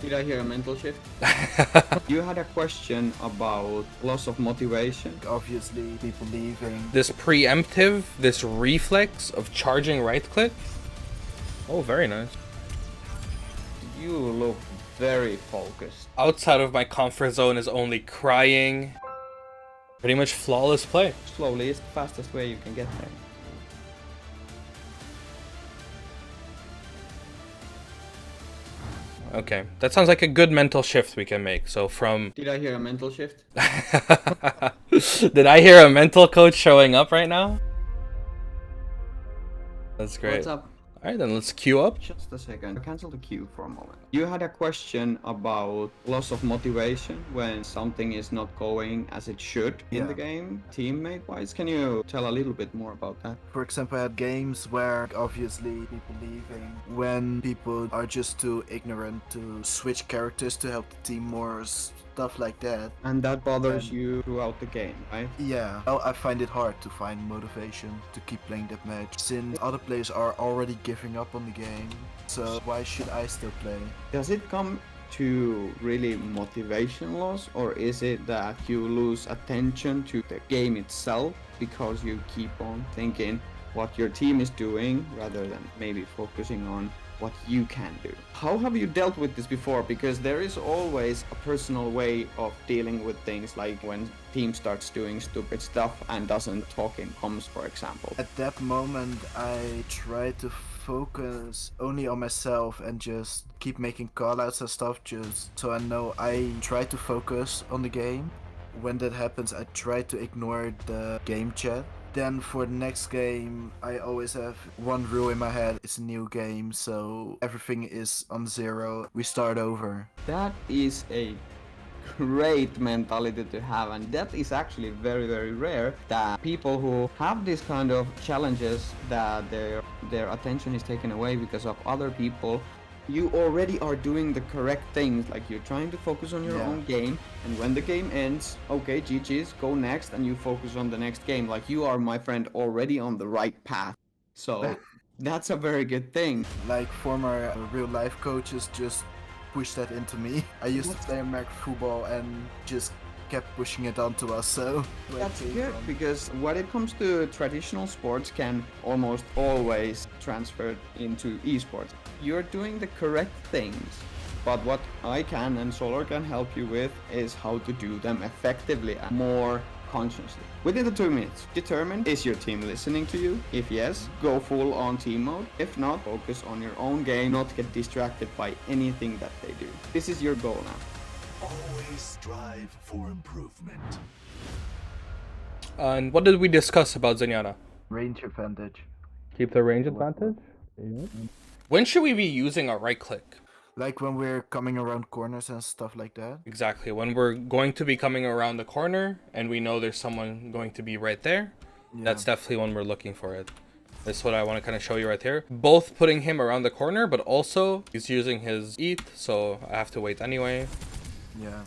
Did I hear a mental shift? You had a question about loss of motivation. Obviously, people leaving. This preemptive, this reflex of charging right click. Oh, very nice. You look very focused. Outside of my comfort zone is only crying. Pretty much flawless play. Slowly is the fastest way you can get there. Okay, that sounds like a good mental shift we can make. So from... Did I hear a mental shift? Did I hear a mental coach showing up right now? That's great. What's up? Alright, then let's queue up. Just a second. Cancel the queue for a moment. You had a question about loss of motivation when something is not going as it should in the game, teammate-wise. Can you tell a little bit more about that? For example, I had games where obviously people leaving when people are just too ignorant to switch characters to help the team more, stuff like that. And that bothers you throughout the game, right? Yeah, well, I find it hard to find motivation to keep playing that match since other players are already giving up on the game. So why should I still play? Does it come to really motivation loss, or is it that you lose attention to the game itself because you keep on thinking what your team is doing rather than maybe focusing on what you can do? How have you dealt with this before? Because there is always a personal way of dealing with things, like when team starts doing stupid stuff and doesn't talk in comms, for example. At that moment, I try to focus only on myself and just keep making callouts and stuff, just so I know I try to focus on the game. When that happens, I try to ignore the game chat. Then for the next game, I always have one rule in my head. It's a new game, so everything is on zero. We start over. That is a great mentality to have, and that is actually very, very rare, that people who have this kind of challenges, that their attention is taken away because of other people. You already are doing the correct things, like you're trying to focus on your own game, and when the game ends, okay, GG's, go next, and you focus on the next game. Like, you are, my friend, already on the right path. So that's a very good thing. Like former real life coaches just pushed that into me. I used to play American football and just kept pushing it onto us, so that's good, because when it comes to traditional sports can almost always transfer into esports. You're doing the correct things, but what I can and Solar can help you with is how to do them effectively and more consciously. Within the 2 minutes, determine, is your team listening to you? If yes, go full on team mode. If not, focus on your own game, not get distracted by anything that they do. This is your goal now. Always strive for improvement. And what did we discuss about Zenyatta? range advantage. Keep the range advantage? When should we be using our right click? Like when we're coming around corners and stuff like that. Exactly, when we're going to be coming around the corner and we know there's someone going to be right there, that's definitely when we're looking for it. That's what I want to kind of show you right here. Both putting him around the corner, but also he's using his ETH, so I have to wait anyway. Yeah.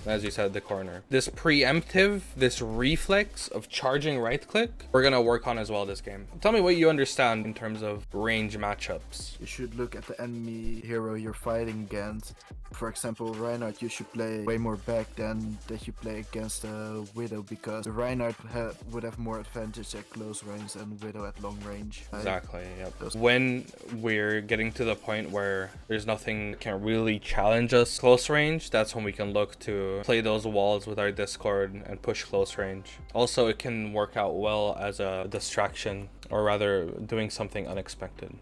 As you said, the corner. This preemptive, this reflex of charging right click, we're gonna work on as well this game. Tell me what you understand in terms of range matchups. You should look at the enemy hero you're fighting against. For example, Reinhardt, you should play way more back than that you play against a Widow, because Reinhardt would have more advantage at close range and Widow at long range. Exactly, yep. When we're getting to the point where there's nothing that can really challenge us close range, that's when we can look to play those walls with our Discord and push close range. Also, it can work out well as a distraction, or rather doing something unexpected.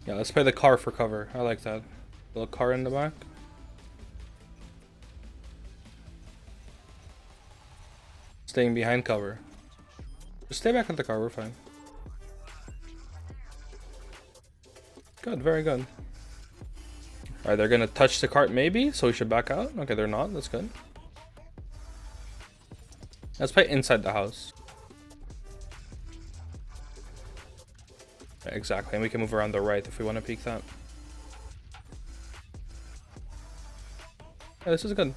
Yeah, let's play the car for cover. I like that. Little car in the back. Staying behind cover. Just stay back at the car, we're fine. Good, very good. Alright, they're gonna touch the cart maybe, so we should back out. Okay, they're not, that's good. Let's play inside the house. Exactly, and we can move around the right if we want to peek that. Yeah, this is good.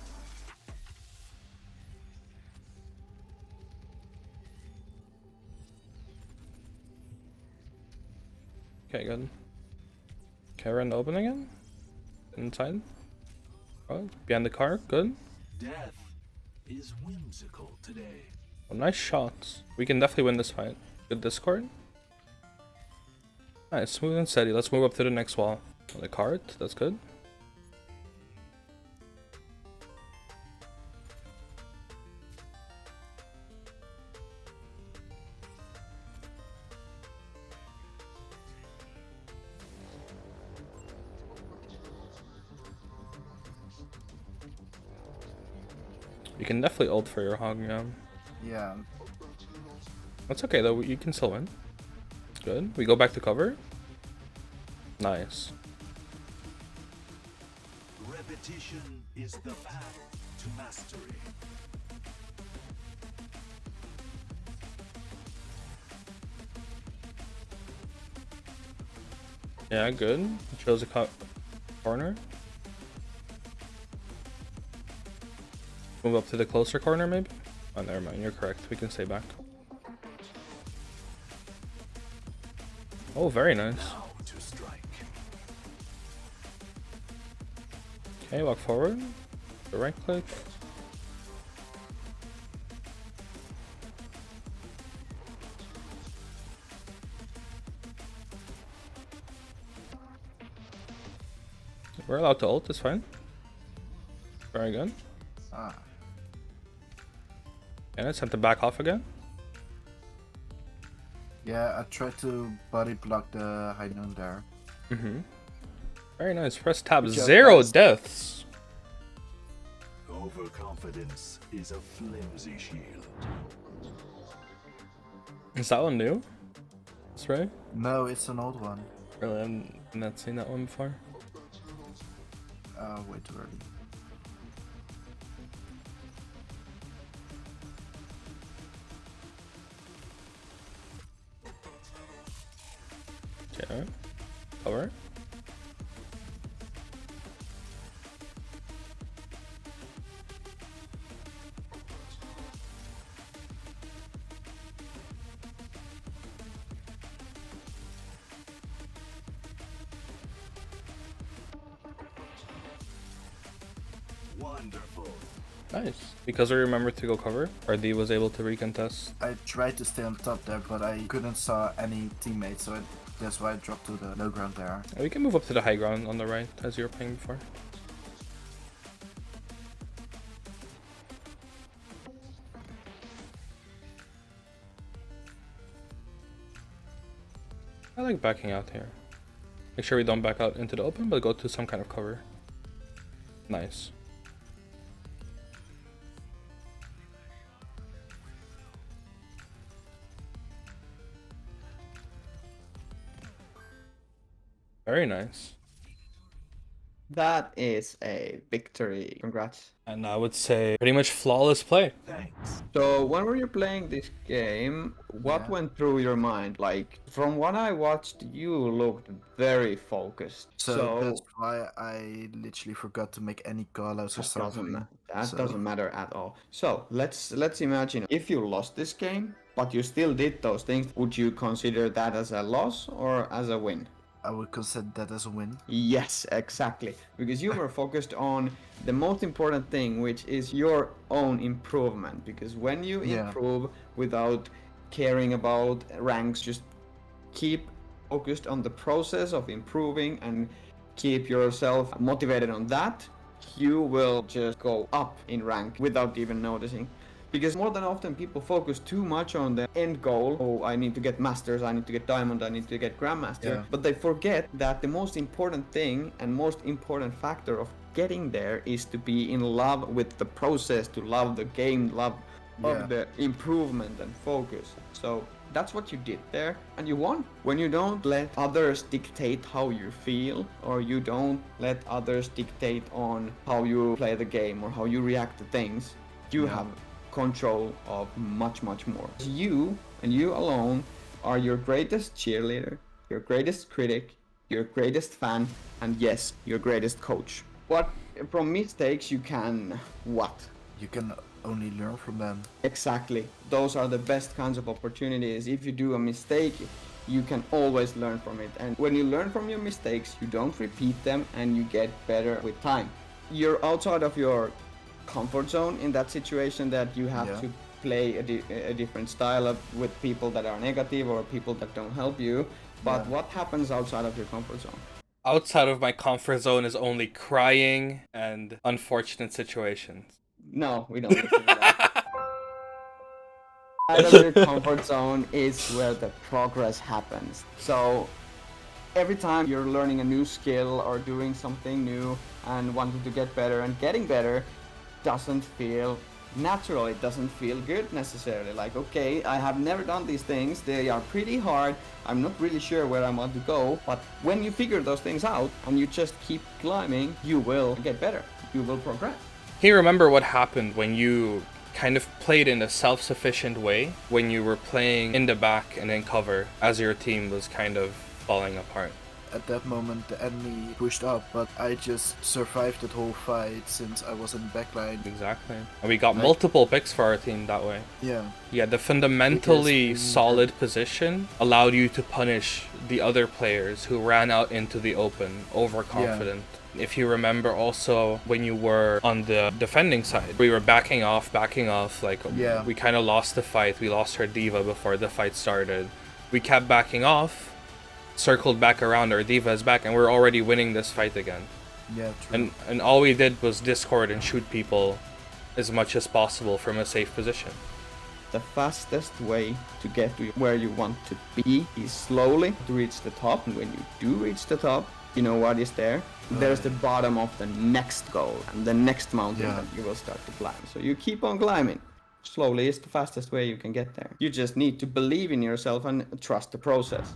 Okay, good. Okay, we're in the open again. Inside. Oh, behind the car. Good. Death is whimsical today. Oh, nice shots. We can definitely win this fight. Good Discord. Nice, smooth and steady. Let's move up to the next wall. The cart. That's good. You can definitely ult for your hog, yeah. Yeah. That's okay though, you can still win. Good. We go back to cover. Nice. Repetition is the path to mastery. Yeah, good. Chose a corner. Move up to the closer corner, maybe? Oh, never mind. You're correct. We can stay back. Oh, very nice. Now to strike. Okay, walk forward. The right click. We're allowed to ult, it's fine. Very good. Ah. And it's time to back off again. Yeah, I tried to body block the high noon there. Very nice. Press tab. Good job, 0 guys. deaths. Overconfidence is a flimsy shield. Is that one new? That's right. No, it's an old one. Really, I've not seen that one before. Way too early. Okay. Cover. Wonderful. Nice. Because we remembered to go cover, RD was able to recontest. I tried to stay on top there, but I couldn't saw any teammates, so that's why I dropped to the low ground there. We can move up to the high ground on the right, as you were playing before. I like backing out here. Make sure we don't back out into the open, but go to some kind of cover. Nice. Very nice. That is a victory. Congrats. And I would say pretty much flawless play. Thanks. So when were you playing this game? What Yeah. went through your mind? Like, from what I watched, you looked very focused. So that's why I literally forgot to make any callouts or that doesn't something. ma- that So- doesn't matter at all. So let's imagine if you lost this game, but you still did those things. Would you consider that as a loss or as a win? I would consider that as a win. Yes, exactly. Because you were focused on the most important thing, which is your own improvement. Because when you Yeah. improve without caring about ranks, just keep focused on the process of improving and keep yourself motivated on that, you will just go up in rank without even noticing. Because more than often people focus too much on the end goal. Oh, I need to get masters, I need to get diamond, I need to get grandmaster. Yeah. But they forget that the most important thing and most important factor of getting there is to be in love with the process, to love the game, love Yeah. of the improvement and focus. So that's what you did there, and you won. When you don't let others dictate how you feel, or you don't let others dictate on how you play the game or how you react to things, you Yeah. have control of much more. You and you alone are your greatest cheerleader, your greatest critic, your greatest fan, and yes, your greatest coach. What from mistakes you can what? You can only learn from them. Exactly. Those are the best kinds of opportunities. If you do a mistake, you can always learn from it. And when you learn from your mistakes, you don't repeat them and you get better with time. You're outside of your comfort zone in that situation, that you have to play a different style with people that are negative or people that don't help you. But what happens outside of your comfort zone? Outside of my comfort zone is only crying and unfortunate situations. No, we don't need to do that. Out of your comfort zone is where the progress happens. So every time you're learning a new skill or doing something new and wanting to get better, and getting better doesn't feel natural. It doesn't feel good necessarily. Like, okay, I have never done these things. They are pretty hard. I'm not really sure where I want to go. But when you figure those things out and you just keep climbing, you will get better. You will progress. Can you remember what happened when you kind of played in a self-sufficient way, when you were playing in the back and in cover as your team was kind of falling apart? At that moment, the enemy pushed up, but I just survived that whole fight since I was in backline. Exactly. And we got multiple picks for our team that way. Yeah, The fundamentally solid position allowed you to punish the other players who ran out into the open, overconfident. If you remember also when you were on the defending side, we were backing off, like we kind of lost the fight. We lost our diva before the fight started. We kept backing off, circled back around, our diva is back, and we're already winning this fight again. Yeah, true. And all we did was discord and shoot people as much as possible from a safe position. The fastest way to get to where you want to be is slowly to reach the top. And when you do reach the top, you know what is there? There's the bottom of the next goal and the next mountain that you will start to climb. So you keep on climbing. Slowly is the fastest way you can get there. You just need to believe in yourself and trust the process.